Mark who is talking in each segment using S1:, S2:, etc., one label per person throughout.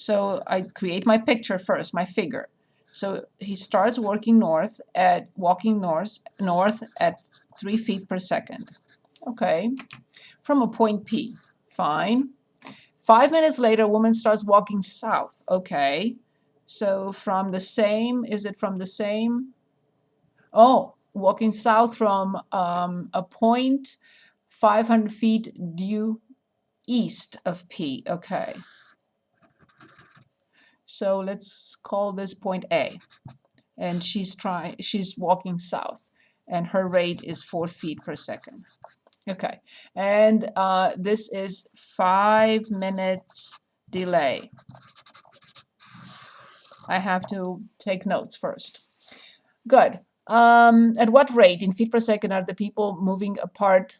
S1: So I create my picture first, my figure. So he starts walking north at 3 feet per second. Okay, from a point P. Fine. 5 minutes later, woman starts walking south. Okay, so from the same, is it from the same? Oh, walking south from a point 500 feet due east of P. Okay. So let's call this point A. And she's walking south, and her rate is 4 feet per second. Okay. And this is 5 minutes delay. I have to take notes first. Good. At what rate in feet per second are the people moving apart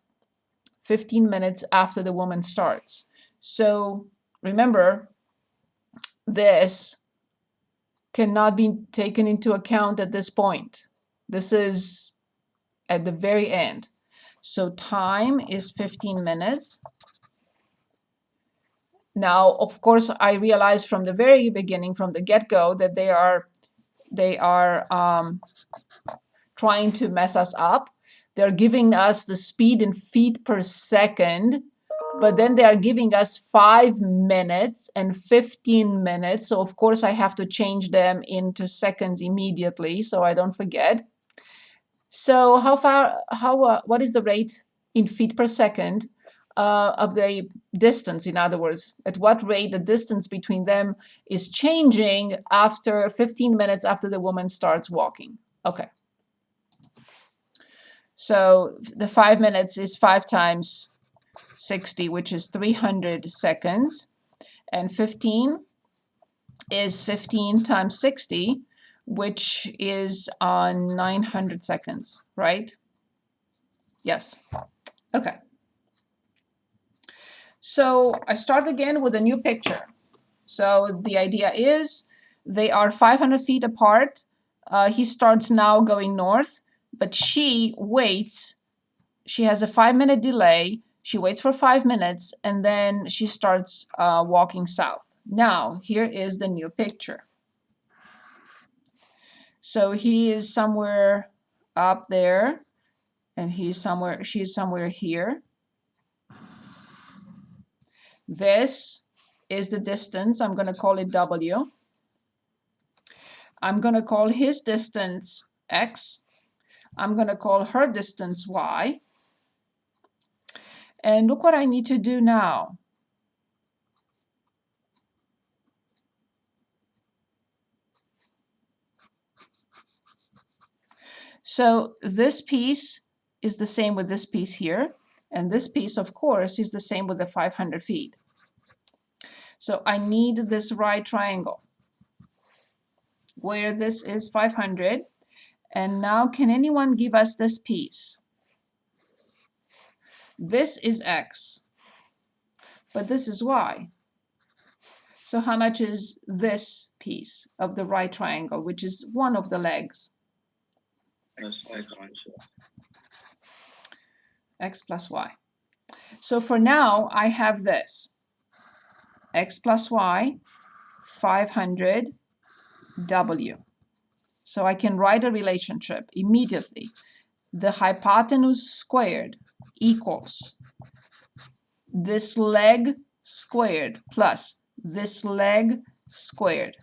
S1: 15 minutes after the woman starts? So remember, this cannot be taken into account at this point. This is at the very end. So time is 15 minutes. Now, of course, I realized from the very beginning, from the get-go, that they are trying to mess us up. They're giving us the speed in feet per second, but then they are giving us 5 minutes and 15 minutes. So of course I have to change them into seconds immediately so I don't forget. So what is the rate in feet per second of the distance? In other words, at what rate the distance between them is changing after 15 minutes after the woman starts walking? Okay. So the 5 minutes is 5 times 60, which is 300 seconds. And 15 is 15 times 60, which is 900 seconds, right? Yes. Okay. So I start again with a new picture. So the idea is they are 500 feet apart. He starts now going north, but she waits. She has a 5-minute delay. She waits for 5 minutes, and then she starts walking south. Now, here is the new picture. So he is somewhere up there, and she's somewhere here. This is the distance. I'm going to call it W. I'm going to call his distance X. I'm going to call her distance Y. And look what I need to do now. So this piece is the same with this piece here. And this piece, of course, is the same with the 500 feet. So I need this right triangle where this is 500. And now, can anyone give us this piece? This is X, but this is Y. So how much is this piece of the right triangle, which is one of the legs? X plus Y. So for now, I have this. X plus Y, 500 W. So I can write a relationship immediately. The hypotenuse squared equals this leg squared plus this leg squared.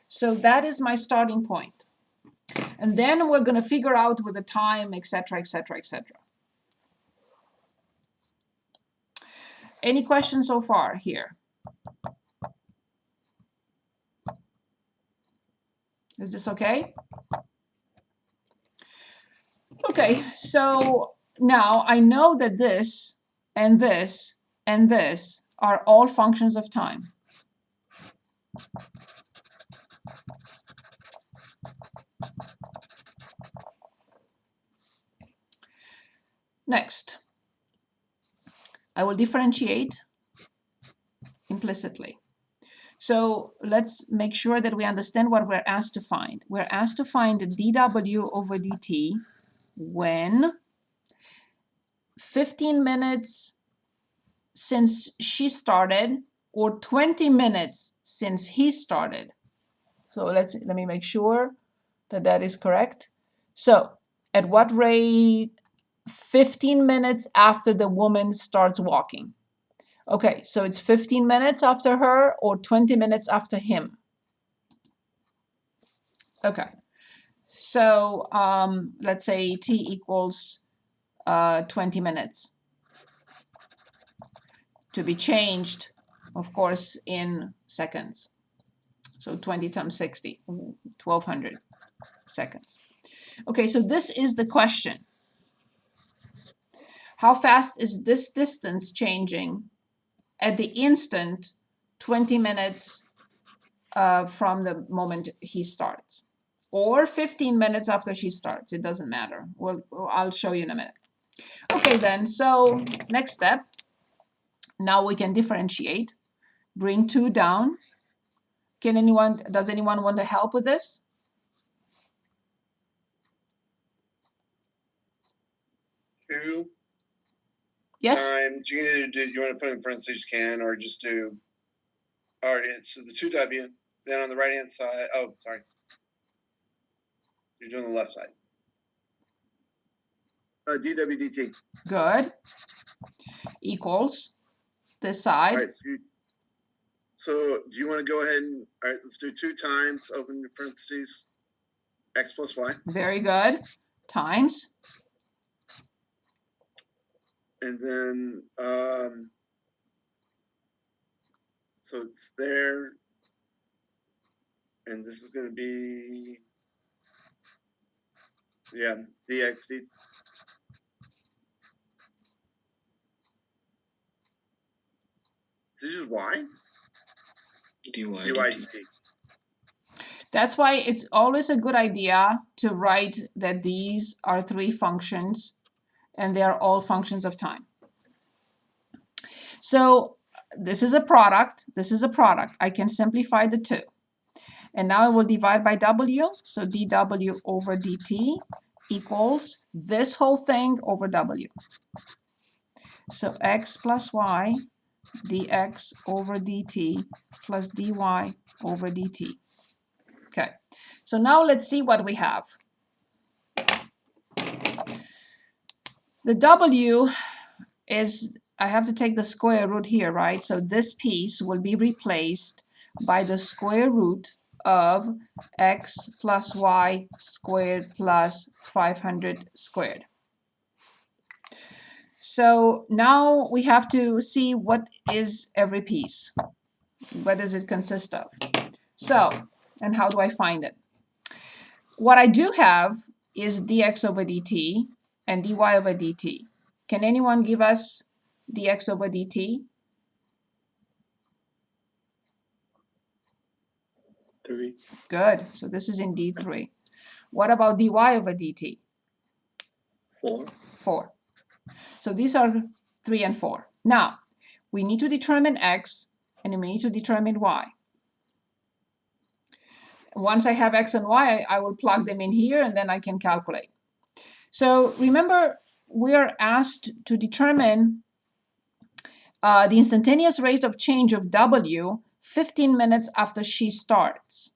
S1: So that is my starting point. And then we're going to figure out with the time, etc., etc., etc. Any questions so far here? Is this okay? Okay, so now I know that this and this and this are all functions of time. Next, I will differentiate implicitly. So let's make sure that we understand what we're asked to find. We're asked to find dw over dt when 15 minutes since she started or 20 minutes since he started. So let me make sure that that is correct. So at what rate? 15 minutes after the woman starts walking. Okay, so it's 15 minutes after her or 20 minutes after him. Okay, so let's say t equals 20 minutes, to be changed, of course, in seconds. So 20 times 60, 1200 seconds. Okay, so this is the question. How fast is this distance changing at the instant 20 minutes from the moment he starts? Or 15 minutes after she starts, it doesn't matter. Well, I'll show you in a minute. Okay, then, so next step. Now we can differentiate. Bring 2 down. Does anyone want to help with this?
S2: Two.
S1: Yes?
S2: Times, you can either do, you want to put in parentheses, you can, or just do, all right, it's the 2W, then on the right-hand side, oh, sorry. You're doing the left side. dW dt.
S1: Good. Equals this side.
S2: All right, so do you want to go ahead and, all right, let's do 2 times, open your parentheses, x plus y.
S1: Very good. Times.
S2: And then, so it's there, and this is going to be, yeah, dx dt. This is y?
S3: dy
S2: dt.
S1: That's why it's always a good idea to write that these are 3 functions and they are all functions of time. So this is a product. This is a product. I can simplify the 2. And now I will divide by w. So dw over dt equals this whole thing over w. So x plus y dx over dt plus dy over dt. Okay, so now let's see what we have. The w is, I have to take the square root here, right? So this piece will be replaced by the square root of x plus y squared plus 500 squared. So now we have to see what is every piece. What does it consist of? So, and how do I find it? What I do have is dx over dt and dy over dt. Can anyone give us dx over dt?
S3: 3.
S1: Good. So this is indeed 3. What about dy over dt?
S3: 4.
S1: 4. So these are 3 and 4. Now, we need to determine x and we need to determine y. Once I have x and y, I will plug them in here and then I can calculate. So remember, we are asked to determine the instantaneous rate of change of w 15 minutes after she starts.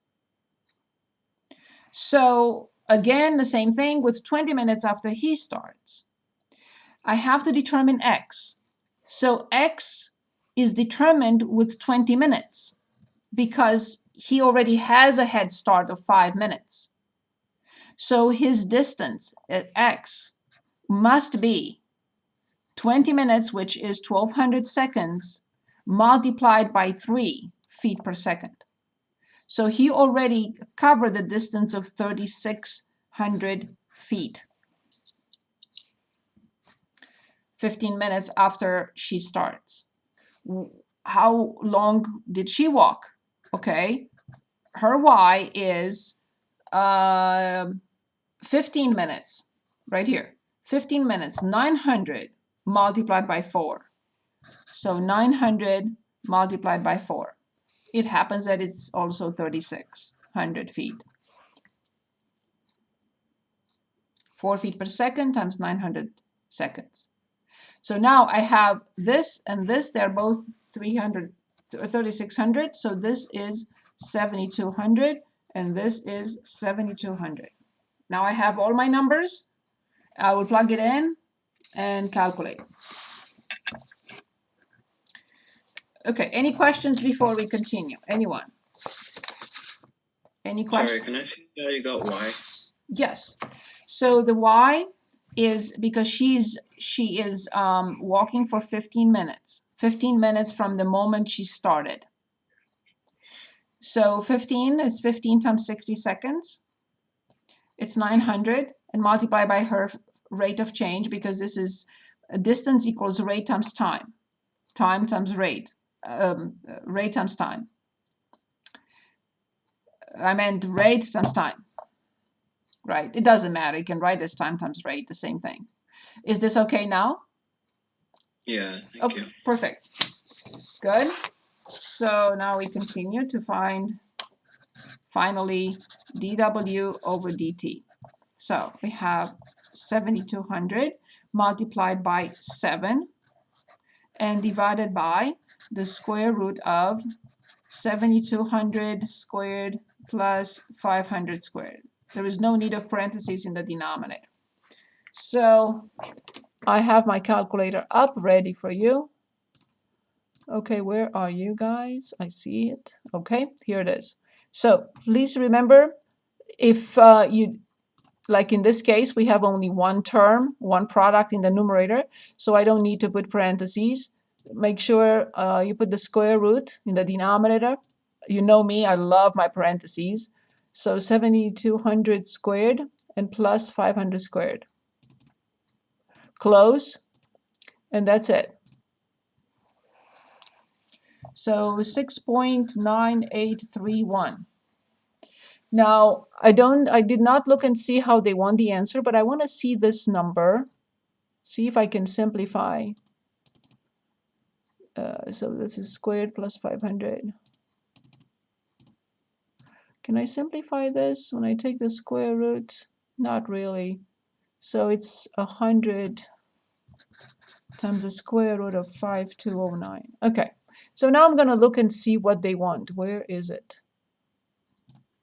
S1: So again, the same thing with 20 minutes after he starts. I have to determine x. So x is determined with 20 minutes because he already has a head start of 5 minutes. So his distance at x must be 20 minutes, which is 1200 seconds, multiplied by 3 feet per second. So he already covered the distance of 3,600 feet. 15 minutes after she starts. How long did she walk? Okay, her y is 15 minutes, right here. 15 minutes, 900 multiplied by 4. So 900 multiplied by 4. It happens that it's also 3,600 feet. 4 feet per second times 900 seconds. So now I have this and this. They're both 3,600. So this is 7,200 and this is 7,200. Now I have all my numbers. I will plug it in and calculate. Okay, any questions before we continue? Anyone? Any questions?
S3: Sorry, can I see how you got Y?
S1: Yes. So the Y is because she is walking for 15 minutes. 15 minutes from the moment she started. So 15 is 15 times 60 seconds. It's 900 and multiply by her rate of change because this is distance equals rate times time. Time times rate. Rate times time. I meant rate times time. Right, it doesn't matter. You can write this time times rate, the same thing. Is this okay now?
S3: Yeah, thank
S1: Okay,
S3: you.
S1: perfect. Good. So now we continue to find, finally, dW over dt. So we have 7,200 multiplied by 7 and divided by the square root of 7,200 squared plus 500 squared. There is no need of parentheses in the denominator. So I have my calculator up ready for you. Okay, where are you guys? I see it. Okay, here it is. So please remember, if you, like in this case, we have only one term, one product in the numerator, so I don't need to put parentheses. Make sure you put the square root in the denominator. You know me, I love my parentheses. So 7,200 squared and plus 500 squared. Close, and that's it. So 6.9831. Now, I did not look and see how they want the answer, but I want to see this number, see if I can simplify. So this is squared plus 500. Can I simplify this when I take the square root? Not really. So it's 100 times the square root of 5209. Okay, so now I'm going to look and see what they want. Where is it?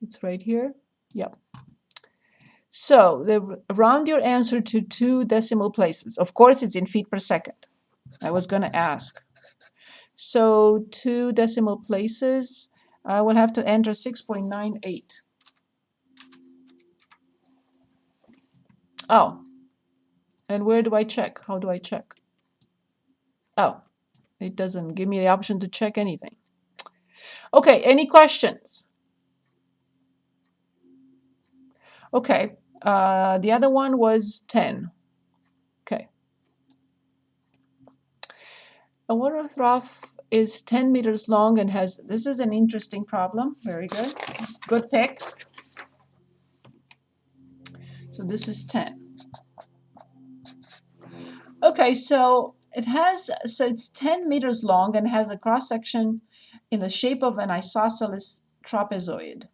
S1: It's right here. Yep. So they round your answer to 2 decimal places. Of course, it's in feet per second. I was going to ask. So 2 decimal places, I will have to enter 6.98. Oh, and where do I check? How do I check? Oh, it doesn't give me the option to check anything. Okay, any questions? Okay, the other one was 10. Okay. A water trough is 10 meters long and has, this is an interesting problem. Very good. Good pick. So this is 10. Okay, so it's 10 meters long and has a cross section in the shape of an isosceles trapezoid.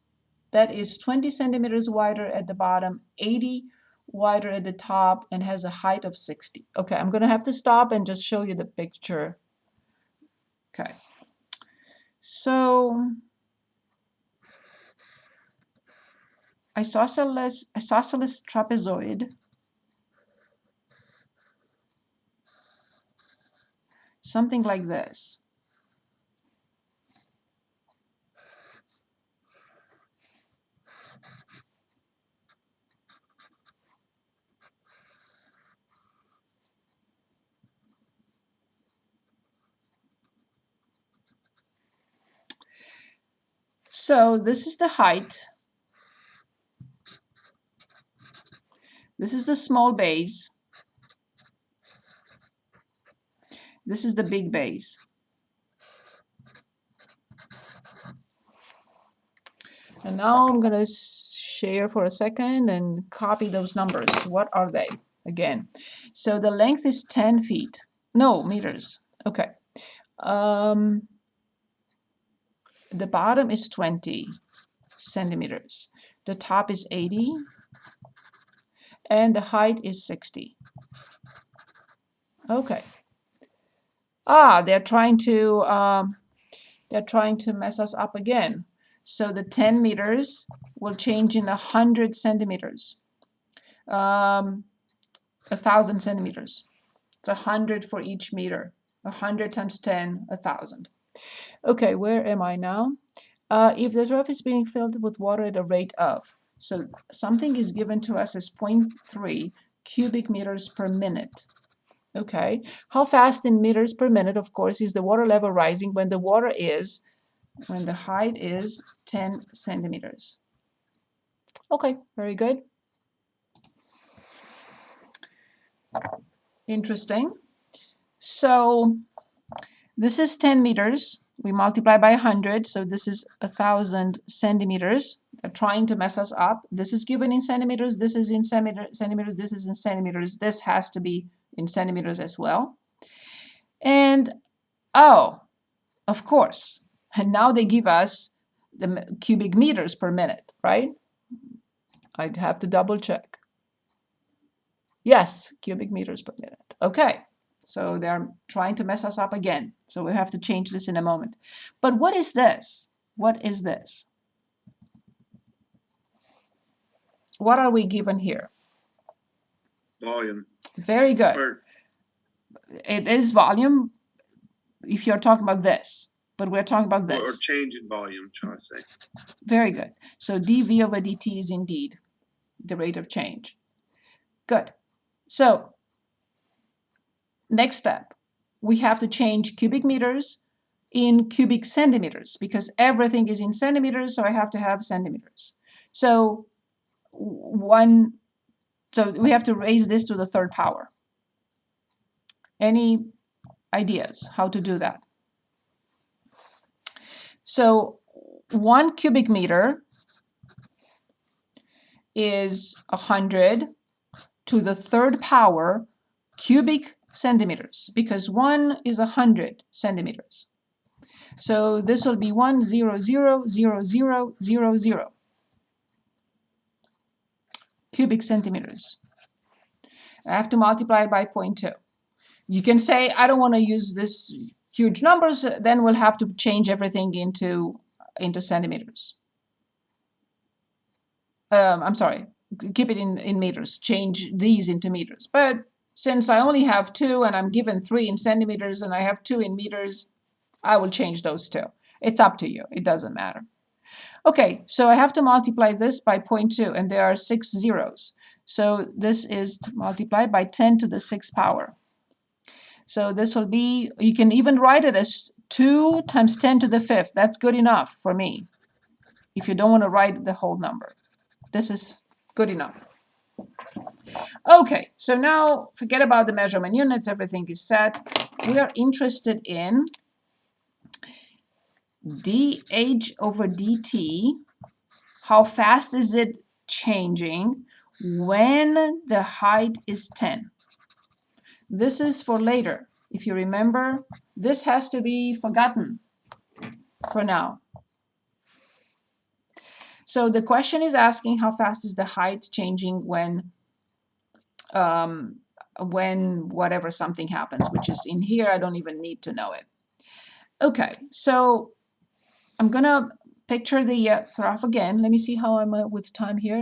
S1: That is 20 centimeters wider at the bottom, 80 wider at the top, and has a height of 60. Okay, I'm going to have to stop and just show you the picture. Okay. So isosceles trapezoid, something like this. So this is the height. This is the small base. This is the big base. And now I'm going to share for a second and copy those numbers. What are they? Again, so the length is 10 feet. No, meters. Okay. The bottom is 20 centimeters. The top is 80. And the height is 60. Okay. They're trying to mess us up again. So the 10 meters will change in 100 centimeters. 1,000 centimeters. It's 100 for each meter. 100 times 10, 1,000. Okay, where am I now? If the trough is being filled with water at a rate of, so something is given to us as 0.3 cubic meters per minute. Okay, how fast in meters per minute, of course, is the water level rising when the height is 10 centimeters. Okay, very good. Interesting. So this is 10 meters. We multiply by 100, so this is 1,000 centimeters. They're trying to mess us up. This is given in centimeters, this is in centimeters, this is in centimeters. This has to be in centimeters as well. And, oh, of course. And now they give us the cubic meters per minute, right? I'd have to double check. Yes, cubic meters per minute. Okay. So they're trying to mess us up again. So we have to change this in a moment. But what is this? What is this? What are we given here?
S2: Volume.
S1: Very good.
S2: Or,
S1: It is volume if you're talking about this, but we're talking about this.
S2: or change in volume, shall I say.
S1: Very good. So dV over dt is indeed the rate of change. Good. So next step, we have to change cubic meters in cubic centimeters because everything is in centimeters, so I have to have centimeters. So we have to raise this to the third power. Any ideas how to do that? So 1 cubic meter is 100 to the third power cubic centimeters because 1 is 100 centimeters. So this will be 1,000,000 cubic centimeters. I have to multiply by 0.2. You can say, I don't want to use this huge numbers, then we'll have to change everything into centimeters. I'm sorry, keep it in meters, change these into meters. But since I only have 2 and I'm given 3 in centimeters and I have 2 in meters, I will change those 2. It's up to you. It doesn't matter. Okay, so I have to multiply this by 0.2, and there are 6 zeros. So this is multiplied by 10 to the 6th power. So this will be, you can even write it as 2 times 10 to the 5th. That's good enough for me if you don't want to write the whole number. This is good enough. Okay, so now forget about the measurement units. Everything is set. We are interested in dH over dt. How fast is it changing when the height is 10? This is for later. If you remember, this has to be forgotten for now. So the question is asking how fast is the height changing when whatever something happens, which is in here. I don't even need to know it. Okay, so I'm gonna picture the trough again. Let me see how I'm with time here.